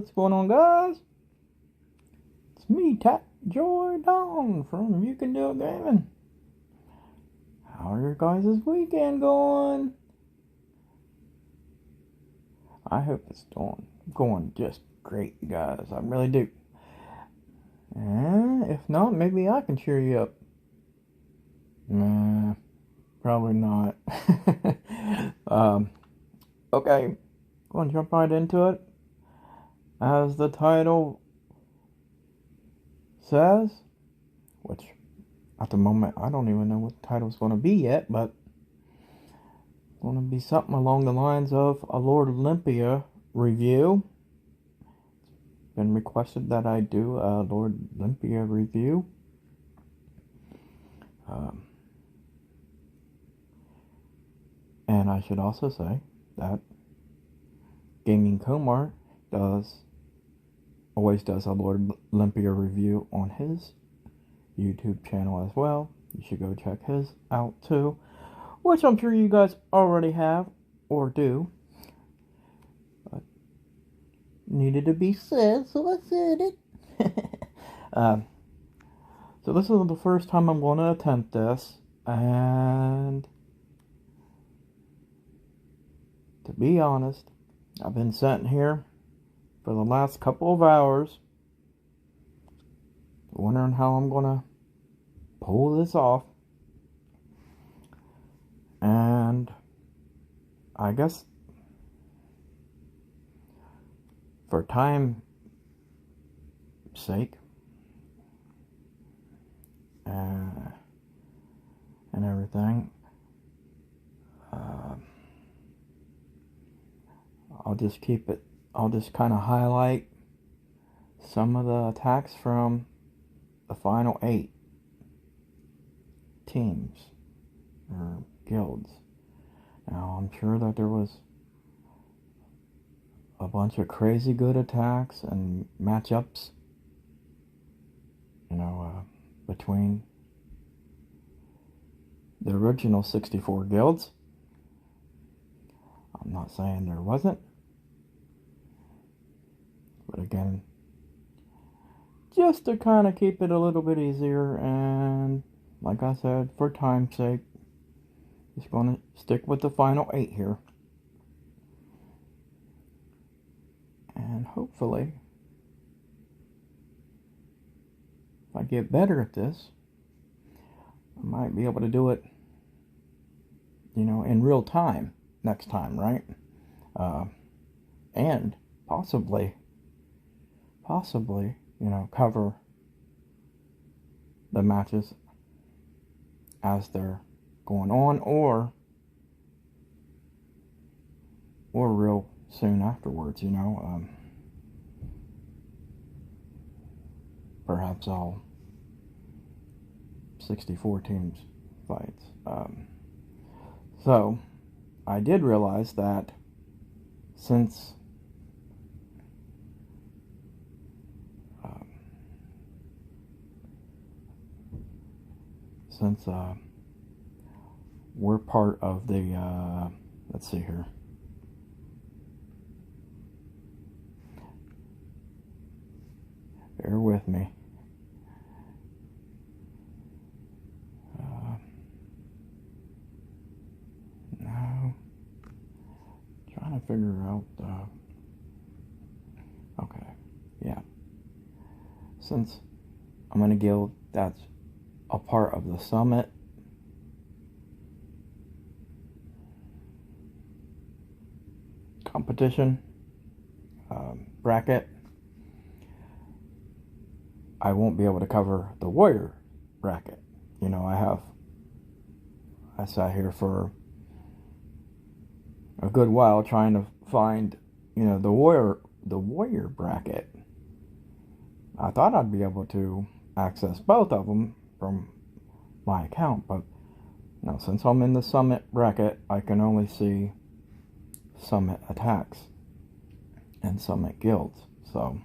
What's going on, guys? It's me, Tat Joy Dong from You Can Do It Gaming. How are your guys' weekend going? I hope it's going just great, guys. I really do. And if not, maybe I can cheer you up. Nah, probably not. Okay, going to jump right into it. As the title says, which at the moment I don't even know what the title's going to be yet, but it's going to be something along the lines of a Lordlympia review. It's been requested that I do a Lordlympia review. And I should also say that Gaming Comar always does a Lordlympia review on his YouTube channel as well. You should go check his out too, which I'm sure you guys already have or do. But needed to be said, so I said it. So this is the first time I'm going to attempt this, and to be honest, I've been sitting here for the last couple of hours wondering how I'm going to pull this off. And I guess for time's sake and everything, I'll just kind of highlight some of the attacks from the final 8 teams or guilds. Now, I'm sure that there was a bunch of crazy good attacks and matchups, between the original 64 guilds. I'm not saying there wasn't. But again, just to kind of keep it a little bit easier, and like I said, for time's sake, just going to stick with the final 8 here. And hopefully, if I get better at this, I might be able to do it, in real time next time, right? And possibly, cover the matches as they're going on, or real soon afterwards, perhaps all 64 teams fights. So I did realize that since we're part of the let's see here, bear with me. No, trying to figure out okay, yeah, since I'm in a guild that's a part of the summit competition bracket, I won't be able to cover the warrior bracket. I sat here for a good while trying to find, the warrior bracket. I thought I'd be able to access both of them from my account, but no, since I'm in the summit bracket, I can only see summit attacks and summit guilds. So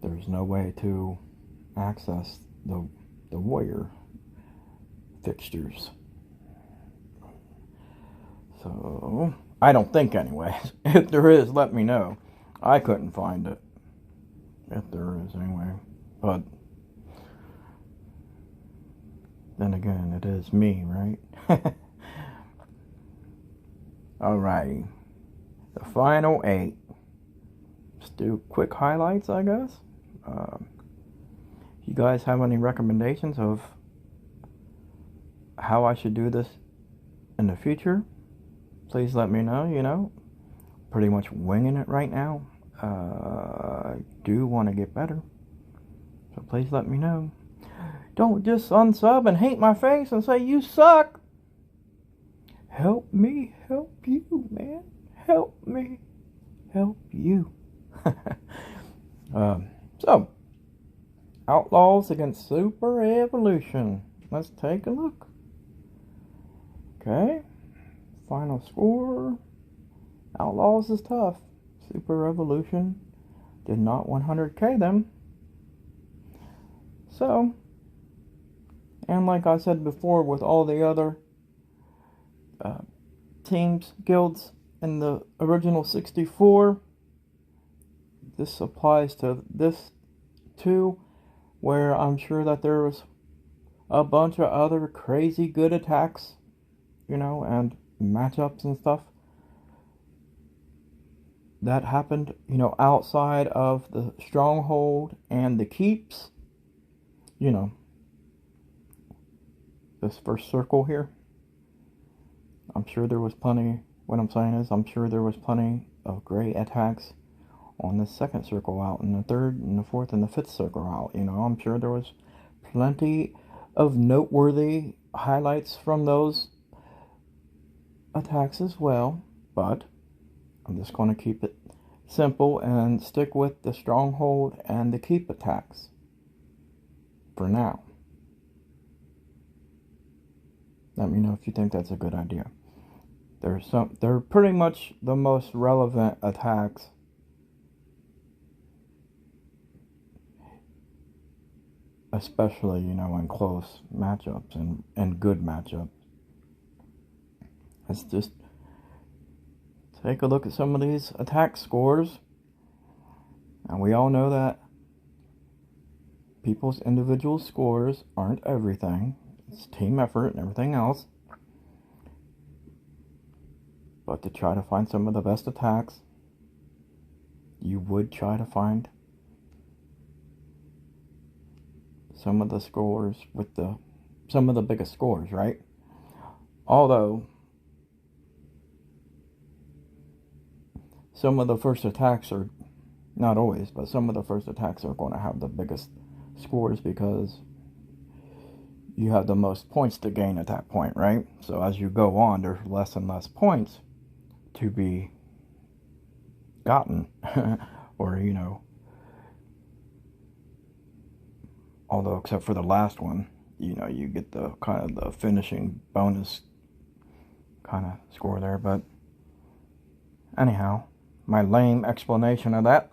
there's no way to access the warrior fixtures. So I don't think anyways. If there is, let me know. I couldn't find it. If there is anyway. But then again, it is me, right? Alrighty. The final 8. Let's do quick highlights, I guess. You guys have any recommendations of how I should do this in the future? Please let me know. Pretty much winging it right now. I do want to get better, so please let me know. Don't just unsub and hate my face and say you suck. Help me help you, man. Help me help you. So, Outlaws against Super Evolution. Let's take a look. Okay. Final score. Outlaws is tough. Super Revolution did not 100k them. So, and like I said before, with all the other teams, guilds in the original 64, this applies to this too, where I'm sure that there was a bunch of other crazy good attacks, and matchups and stuff that happened, outside of the stronghold and the keeps. This first circle here. I'm sure there was plenty, what I'm saying is, I'm sure there was plenty of great attacks on the second circle out, and the third, and the fourth, and the fifth circle out. I'm sure there was plenty of noteworthy highlights from those attacks as well, but I'm just going to keep it simple and stick with the stronghold and the keep attacks for now. Let me know if you think that's a good idea. They're pretty much the most relevant attacks especially, in close matchups and good matchups. Let's just take a look at some of these attack scores. And we all know that people's individual scores aren't everything. It's team effort and everything else. But to try to find some of the best attacks, you would try to find some of the scores with some of the biggest scores, right? Although some of the first attacks are, not always, but some of the first attacks are going to have the biggest scores because you have the most points to gain at that point, right? So as you go on, there's less and less points to be gotten or although except for the last one, you get the kind of the finishing bonus kind of score there. But anyhow, my lame explanation of that.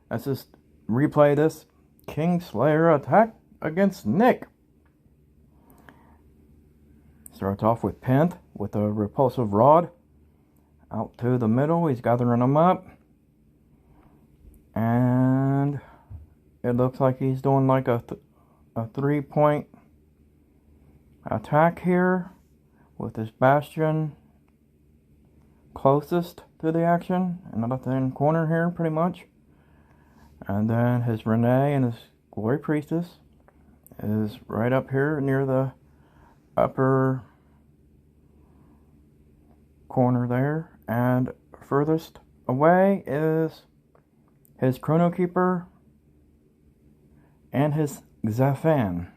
Let's just replay this Kingslayer attack against Nick. Starts off with Pent with a repulsive rod. Out to the middle, he's gathering them up. And it looks like he's doing like a 3-point attack here with his Bastion closest to the action in the left-hand corner here, pretty much. And then his Renee and his Glory Priestess is right up here near the upper corner there. And furthest away is his Chrono Keeper and his Xafan.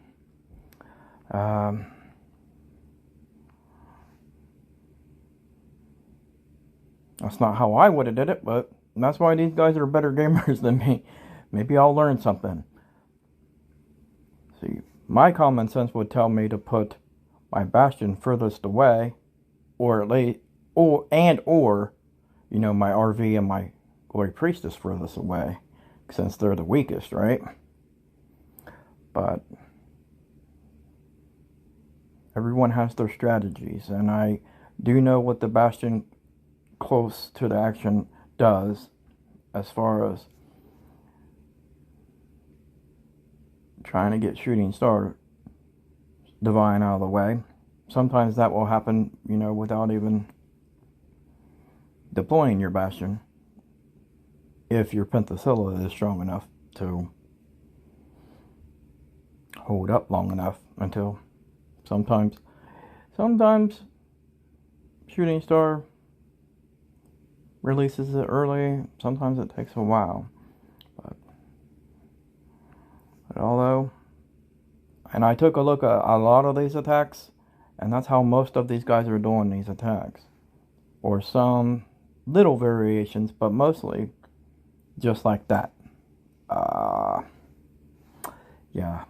That's not how I would have did it, but that's why these guys are better gamers than me. Maybe I'll learn something. See, my common sense would tell me to put my Bastion furthest away, or at least, or my RV and my Glory Priestess furthest away, since they're the weakest, right? But everyone has their strategies, and I do know what the Bastion close to the action does as far as trying to get Shooting Star Divine out of the way. Sometimes that will happen, you know, without even deploying your Bastion, if your Penthesilea is strong enough to hold up long enough until sometimes Shooting Star releases it early, sometimes it takes a while. But although, and I took a look at a lot of these attacks, and that's how most of these guys are doing these attacks. Or some little variations, but mostly just like that. Yeah.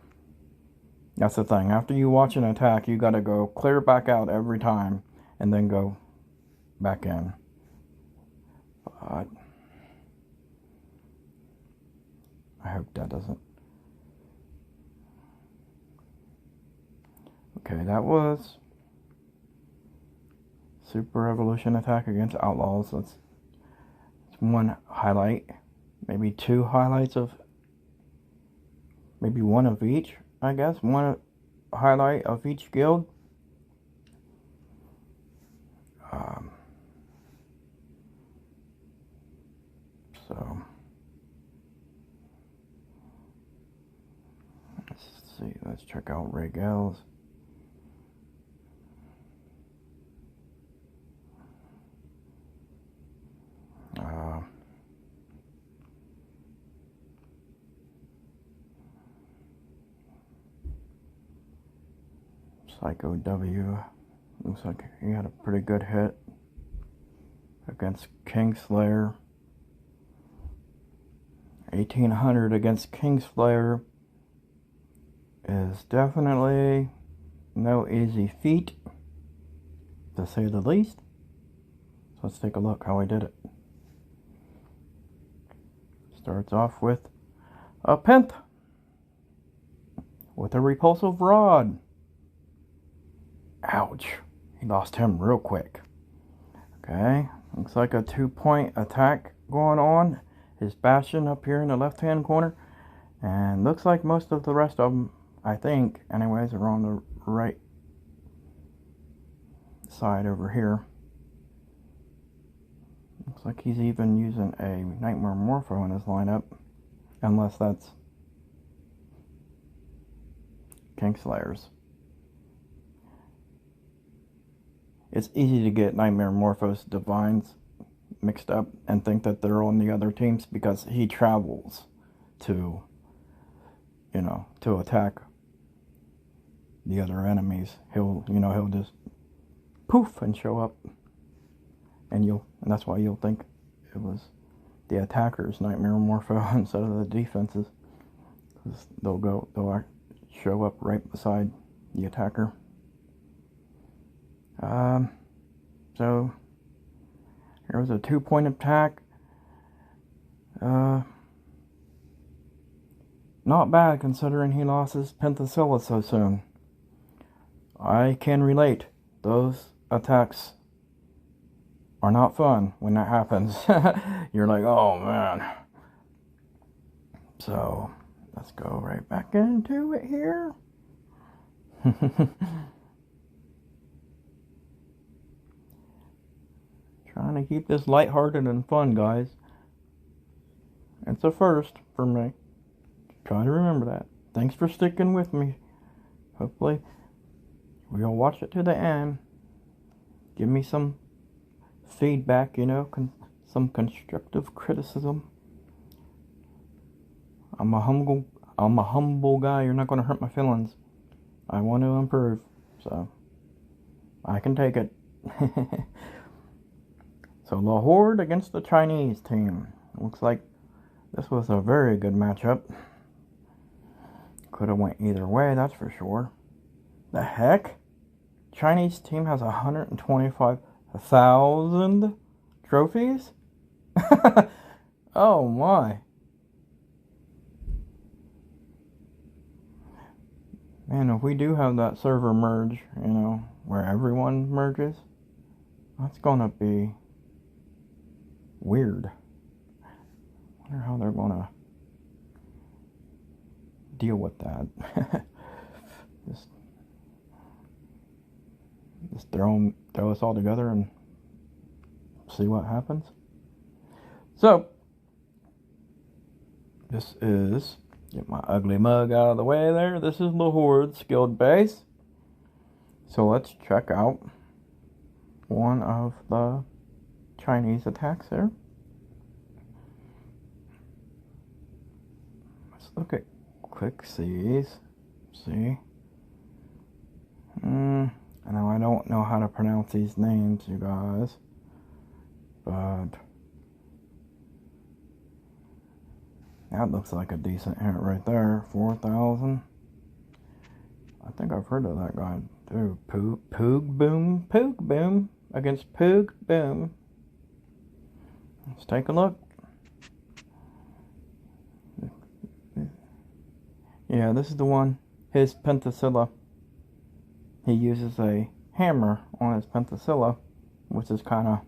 That's the thing. After you watch an attack, you gotta go clear back out every time and then go back in. But I hope that doesn't. Okay, that was Super Evolution attack against Outlaws. That's one highlight. Maybe two highlights of, maybe one of each, I guess. One highlight of each guild. So let's see. Let's check out Regal's. Psycho W. Looks like he had a pretty good hit against Kingslayer. 1800 against Kingslayer is definitely no easy feat, to say the least. So let's take a look how he did it. Starts off with a Penth with a repulsive rod. Ouch. He lost him real quick. Okay. Looks like a 2-point attack going on. His Bastion up here in the left-hand corner. And looks like most of the rest of them, I think, anyways, are on the right side over here. Looks like he's even using a Nightmare Morpho in his lineup. Unless that's Kingslayers. It's easy to get Nightmare Morphos Divines mixed up and think that they're on the other teams because he travels to, you know, to attack the other enemies. He'll just poof and show up, and that's why you'll think it was the attacker's Nightmare Morpho instead of the defense's, because they'll show up right beside the attacker. So here was a 2-point attack. Not bad considering he lost his Penthesilea so soon. I can relate. Those attacks are not fun when that happens. You're like, oh man. So let's go right back into it here. Trying to keep this lighthearted and fun, guys. It's a first for me. Try to remember that. Thanks for sticking with me. Hopefully, we'll watch it to the end. Give me some feedback, you know, some constructive criticism. I'm a humble guy. You're not going to hurt my feelings. I want to improve, so I can take it. So the Horde against the Chinese team. Looks like this was a very good matchup. Could have went either way, that's for sure. The heck? Chinese team has 125,000 trophies? Oh my. Man, if we do have that server merge, you know, where everyone merges, that's gonna be Weird. Wonder how they're gonna deal with that. just throw us all together and see what happens. So this is, get my ugly mug out of the way there. This is the Horde skilled base. So let's check out one of the Chinese attacks there. Let's look at quick C's. See? I know I don't know how to pronounce these names, you guys, but that looks like a decent hit right there. 4,000. I think I've heard of that guy too. Poog Boom against Poog Boom. Let's take a look. Yeah, this is the one. His Pentasilla. He uses a hammer on his Pentasilla, which is kind of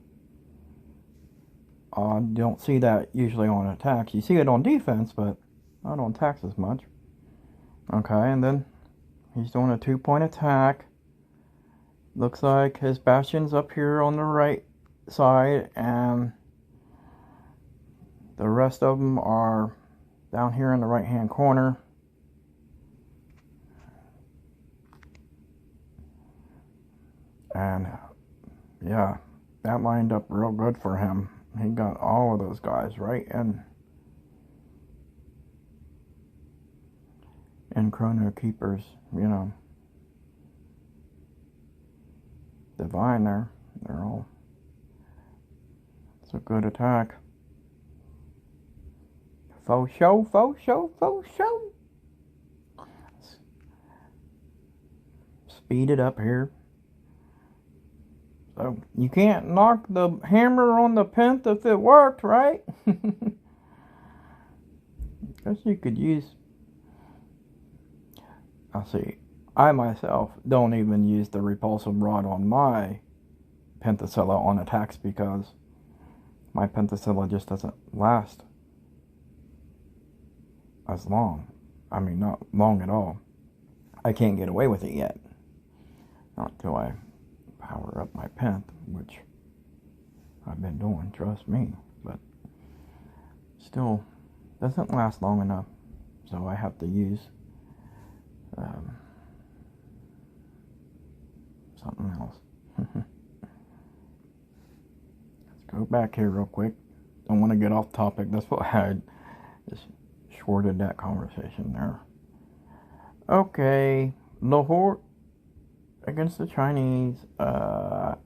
odd. You don't see that usually on attacks. You see it on defense, but not on attacks as much. Okay, and then he's doing a 2-point attack. Looks like his bastion's up here on the right side, and the rest of them are down here in the right hand corner. And yeah, that lined up real good for him. He got all of those guys right in Chrono Keeper's, you know, divine there. They're all, it's a good attack. Faux show. Speed it up here. So you can't knock the hammer on the pent if it worked, right? Guess you could use, I'll see, I myself don't even use the repulsive rod on my Pentasilla on attacks because my Pentasilla just doesn't last as long. I mean, not long at all. I can't get away with it yet. Not till I power up my Pent, which I've been doing, trust me, but still doesn't last long enough, so I have to use something else. Let's go back here real quick. Don't want to get off topic. That's what I had just shorted that conversation there. Okay, the Horde against the Chinese, and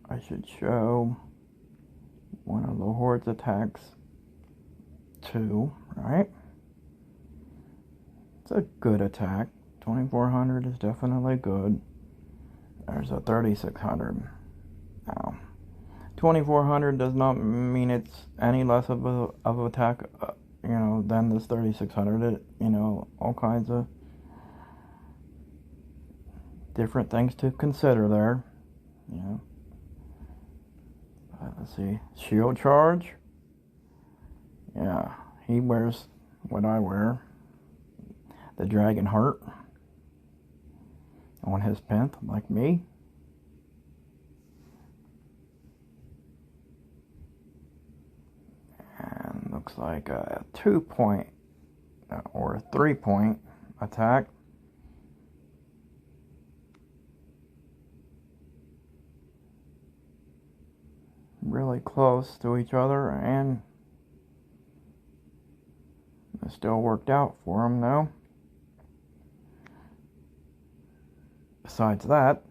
I should show one of the Horde's attacks too, right? It's a good attack. 2400 is definitely good. There's a 3600. Now, 2400 does not mean it's any less of an attack, you know, than this 3600. You know, all kinds of different things to consider there. You know, let's see, shield charge. Yeah, he wears what I wear, the dragon heart on his Pent, like me. And looks like a 2-point or a 3-point attack. Really close to each other, and it still worked out for him though. Besides that,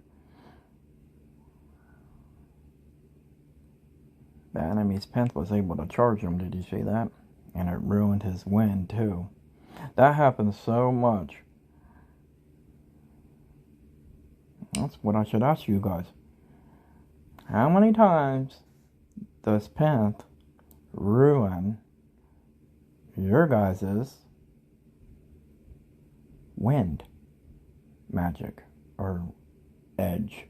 the enemy's Pent was able to charge him. Did you see that? And it ruined his wind too. That happens so much. That's what I should ask you guys. How many times does Pent ruin your guys's wind magic or edge?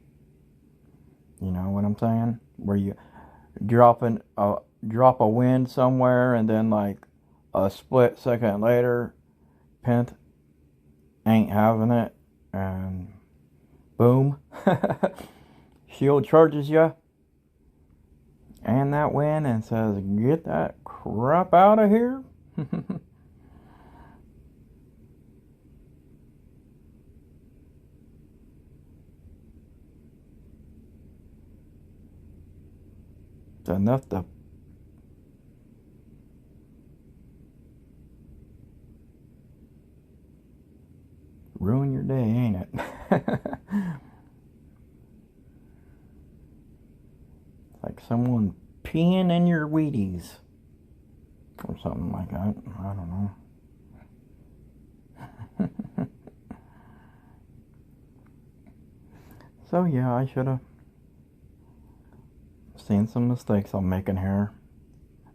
You know what I'm saying? Where you drop a win somewhere, and then like a split second later, Pent ain't having it, and boom, Shield charges you and that win and says, "Get that crap out of here." It's enough to ruin your day, ain't it? Like someone peeing in your Wheaties or something like that. I don't know. So yeah, I should have seen some mistakes I'm making here.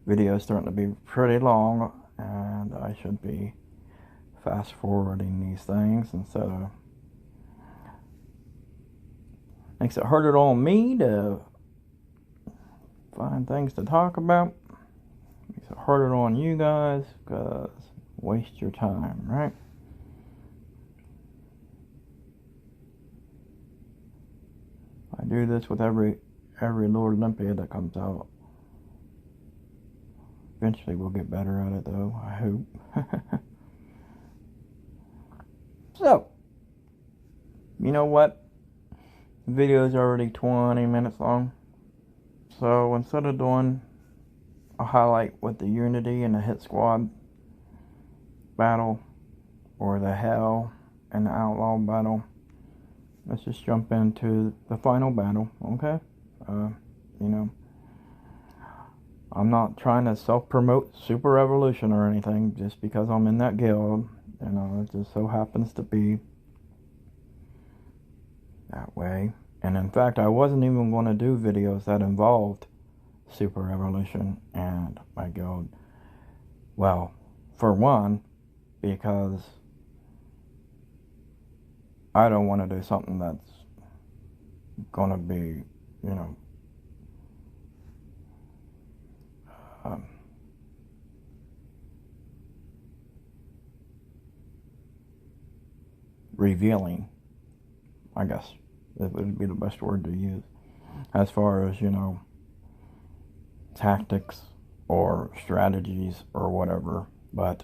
Video's starting to be pretty long, and I should be fast forwarding these things instead of... Makes it harder on me to find things to talk about. Makes it harder on you guys, because waste your time, right? I do this with every lordlympia that comes out. Eventually we'll get better at it, though, I hope. So, you know what? The video is already 20 minutes long. So instead of doing a highlight with the Unity and the Hit Squad battle, or the Hell and the Outlaw battle, let's just jump into the final battle, okay? You know, I'm not trying to self-promote Super Revolution or anything just because I'm in that guild. You know, it just so happens to be that way. And in fact, I wasn't even going to do videos that involved Super Revolution and my guild. Well, for one, because I don't want to do something that's going to be, you know, revealing, I guess that would be the best word to use, as far as, you know, tactics or strategies or whatever. But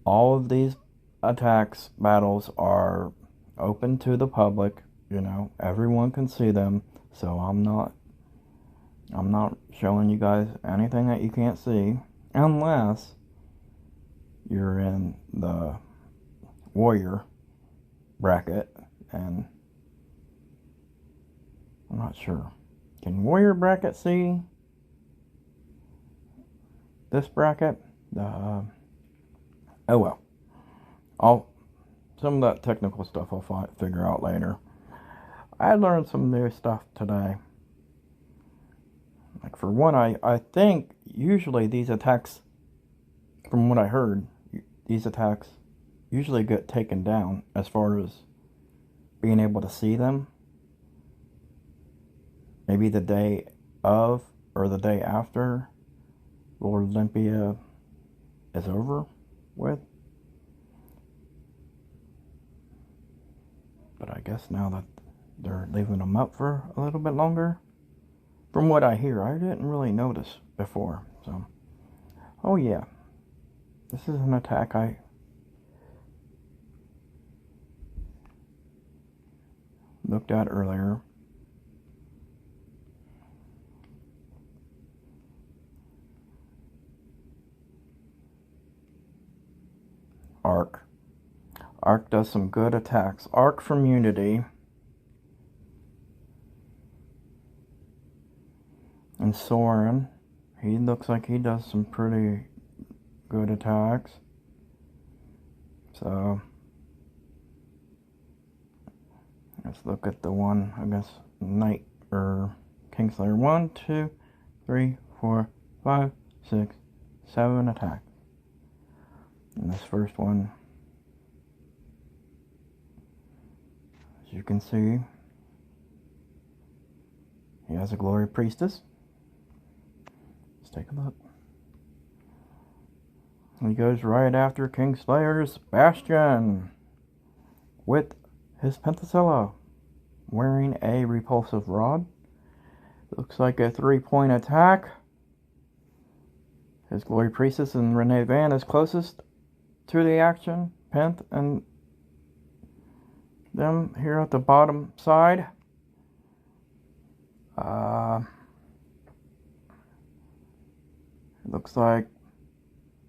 all of these attacks, battles, are open to the public. You know, everyone can see them. So I'm not showing you guys anything that you can't see, unless you're in the warrior bracket, and I'm not sure. Can warrior bracket see this bracket? Oh well. Some of that technical stuff I'll figure out later. I learned some new stuff today. Like, for one, I think usually these attacks, from what I heard, these attacks usually get taken down as far as being able to see them. Maybe the day of or the day after lordlympia is over with. But I guess now that they're leaving them up for a little bit longer, from what I hear, I didn't really notice before. So, oh yeah, this is an attack I looked at earlier. Arc does some good attacks. Arc from Unity and Soren, he looks like he does some pretty good attacks. So let's look at the one, I guess, Knight or Kingslayer. 1, 2, 3, 4, 5, 6, 7 attacks. And this first one, as you can see, He has a glory priestess. Let's take a look. He goes right after Kingslayer's Bastion with his Pentasilla, wearing a repulsive rod. Looks like a 3-point attack. His glory priestess and Renee Van is closest to the action. Pent and them here at the bottom side. It looks like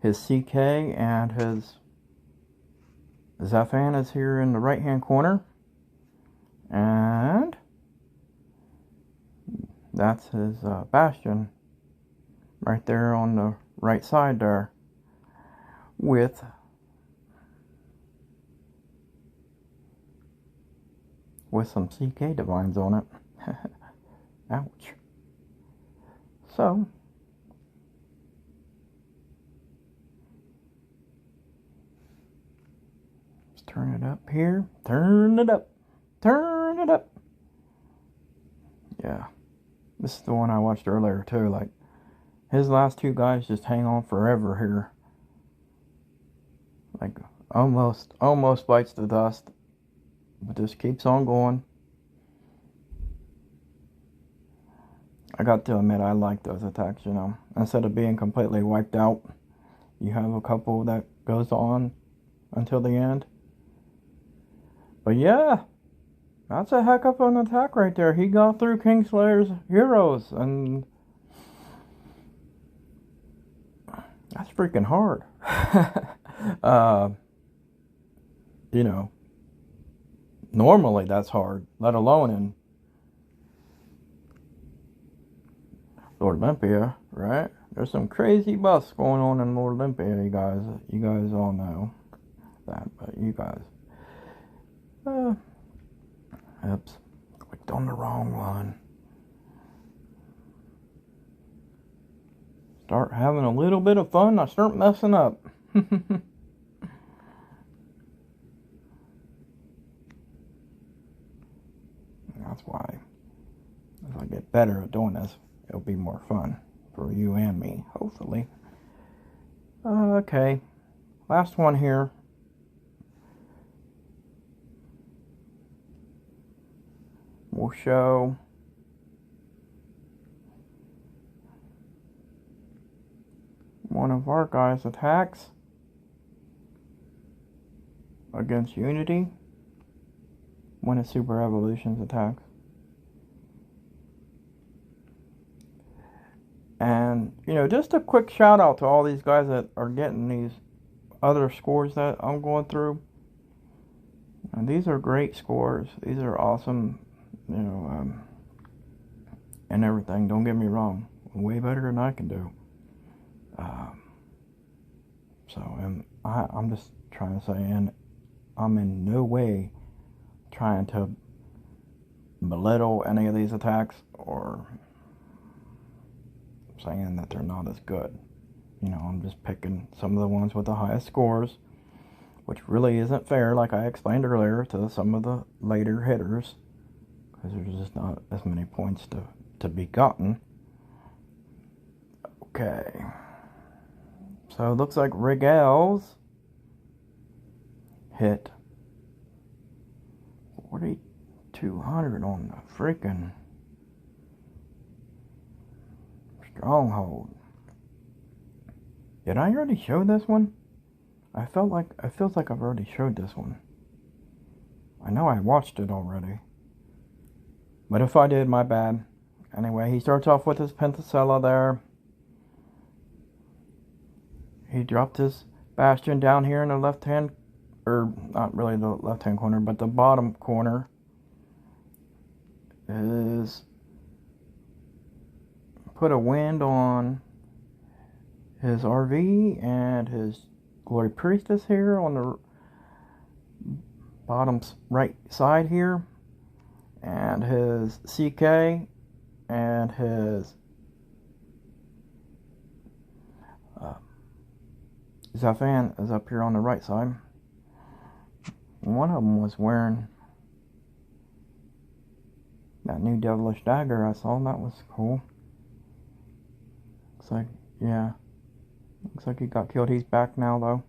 his CK and his Zafan is here in the right hand corner. And that's his Bastion right there on the right side there with some CK Divines on it. Ouch. So let's turn it up here. Turn it up. Turn it up. Yeah. This is the one I watched earlier too. Like, his last two guys just hang on forever here. Like, almost bites the dust. But just keeps on going. I got to admit, I like those attacks, you know. Instead of being completely wiped out, you have a couple that goes on until the end. But yeah, that's a heck of an attack right there. He got through Kingslayer's heroes, and that's freaking hard. You know, normally that's hard, let alone in lordlympia, right? There's some crazy buffs going on in lordlympia, you guys all know that, but you guys, oops, clicked on the wrong one. Start having a little bit of fun, I start messing up. That's why, as I get better at doing this, it'll be more fun for you and me, hopefully. Okay, last one here. We'll show one of our guys' attacks against Unity. One of Super Evolution's attacks. And, you know, just a quick shout out to all these guys that are getting these other scores that I'm going through. And these are great scores. These are awesome, you know, and everything. Don't get me wrong. Way better than I can do. And I'm just trying to say, and I'm in no way trying to belittle any of these attacks or saying that they're not as good. You know, I'm just picking some of the ones with the highest scores, which really isn't fair, like I explained earlier, to some of the later hitters, because there's just not as many points to be gotten. Okay, so it looks like Rigel's hit 4,200 on the freaking stronghold. Did I already show this one? It feels like I've already showed this one. I know I watched it already. But if I did, my bad. Anyway, he starts off with his Pentasilla there. He dropped his Bastion down here in the left hand, or not really the left hand corner, but the bottom corner is put a wind on his RV and his Glory Priestess here on the bottom right side here, and his CK and his Zafan is up here on the right side. One of them was wearing That new devilish dagger I saw, that was cool. Looks like, yeah. Looks like he got killed. He's back now, though.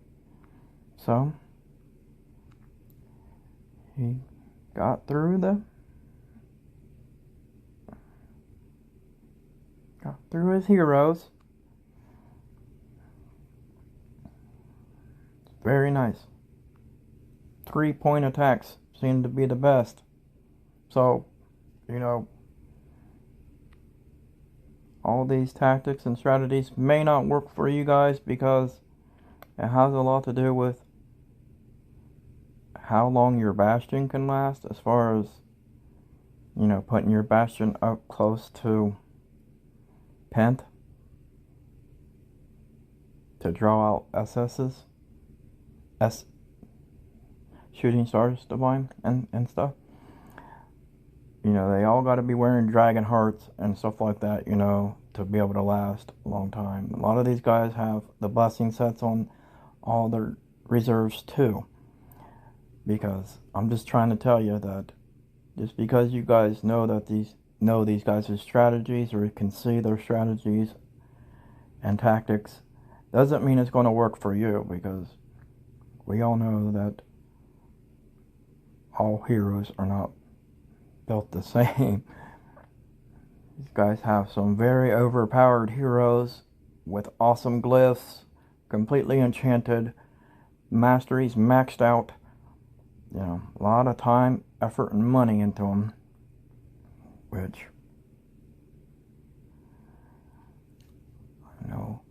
So, he got through his heroes. Very nice. 3-point attacks seem to be the best. So, you know, all these tactics and strategies may not work for you guys because it has a lot to do with how long your bastion can last, as far as, you know, putting your bastion up close to Pent to draw out SS's, shooting stars divine and stuff. You know, they all got to be wearing dragon hearts and stuff like that, you know, to be able to last a long time. A lot of these guys have the blessing sets on all their reserves too. Because I'm just trying to tell you that just because you guys know that these guys' strategies, or you can see their strategies and tactics, doesn't mean it's going to work for you, because we all know that all heroes are not built the same. These guys have some very overpowered heroes with awesome glyphs, completely enchanted, masteries maxed out. You know, a lot of time, effort, and money into them, which I know,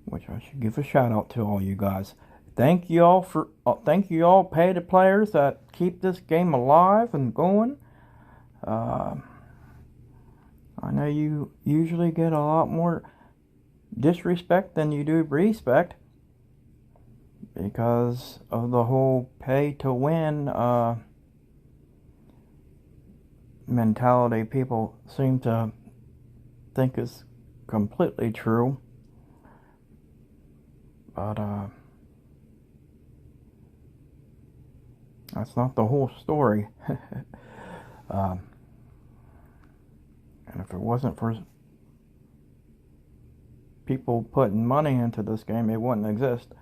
which I should give a shout out to all you guys. Thank you all paid players that keep this game alive and going. I know you usually get a lot more disrespect than you do respect, because of the whole pay to win mentality people seem to think is completely true. But that's not the whole story. And if it wasn't for people putting money into this game, it wouldn't exist.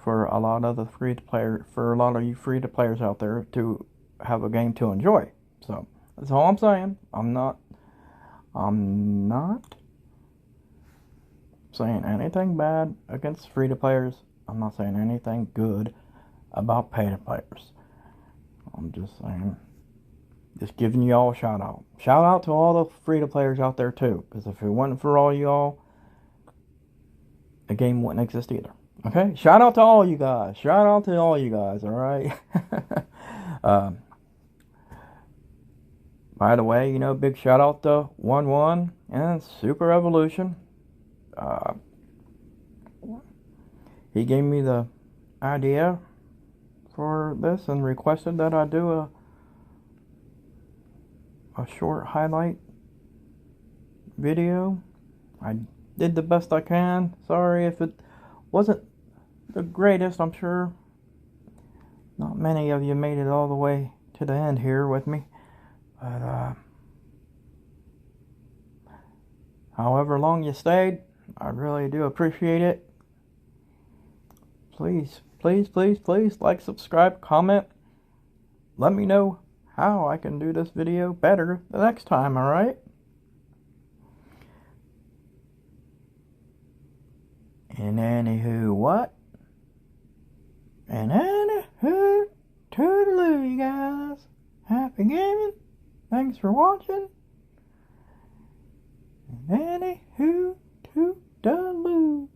For a lot of you free to players out there to have a game to enjoy. So that's all I'm saying. I'm not saying anything bad against free to players. I'm not saying anything good about pay to players. I'm just saying, just giving you all a shout out. Shout out to all the free to players out there too, because if it wasn't for all y'all, the game wouldn't exist either. Okay, shout out to all you guys. Shout out to all you guys, alright? By the way, you know, big shout out to 1-1 and Super Evolution. He gave me the idea for this and requested that I do a short highlight video. I did the best I can. Sorry if it wasn't the greatest. I'm sure not many of you made it all the way to the end here with me, but however long you stayed, I really do appreciate it. Please like, subscribe, comment. Let me know how I can do this video better the next time, alright? And anywho, what? And anywho, toodaloo, you guys. Happy gaming. Thanks for watching. And anywho, toodaloo.